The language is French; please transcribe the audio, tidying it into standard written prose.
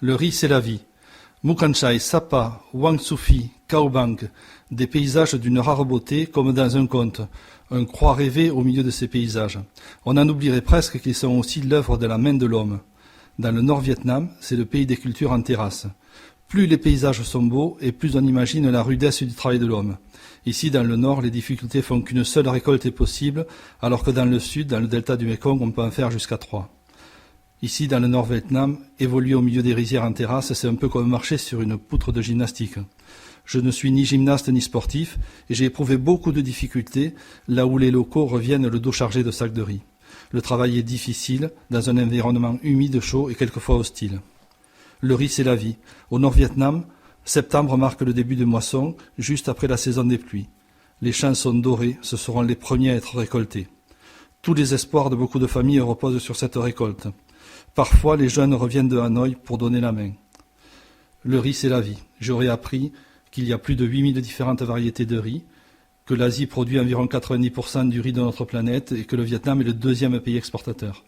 Le riz, c'est la vie. Mukanchai, Sapa, Wang Sufi, Kaobang, des paysages d'une rare beauté comme dans un conte, un croix rêvé au milieu de ces paysages. On en oublierait presque qu'ils sont aussi l'œuvre de la main de l'homme. Dans le Nord-Vietnam, c'est le pays des cultures en terrasse. Plus les paysages sont beaux et plus on imagine la rudesse du travail de l'homme. Ici, dans le Nord, les difficultés font qu'une seule récolte est possible, alors que dans le Sud, dans le delta du Mekong, on peut en faire jusqu'à 3. Ici, dans le Nord-Vietnam, évoluer au milieu des rizières en terrasse, c'est un peu comme marcher sur une poutre de gymnastique. Je ne suis ni gymnaste ni sportif, et j'ai éprouvé beaucoup de difficultés, là où les locaux reviennent le dos chargé de sacs de riz. Le travail est difficile, dans un environnement humide, chaud et quelquefois hostile. Le riz, c'est la vie. Au Nord-Vietnam, septembre marque le début de moisson, juste après la saison des pluies. Les champs sont dorés, ce seront les premiers à être récoltés. Tous les espoirs de beaucoup de familles reposent sur cette récolte. Parfois, les jeunes reviennent de Hanoï pour donner la main. Le riz, c'est la vie. J'aurais appris qu'il y a plus de 8000 différentes variétés de riz, que l'Asie produit environ 90% du riz de notre planète et que le Vietnam est le deuxième pays exportateur.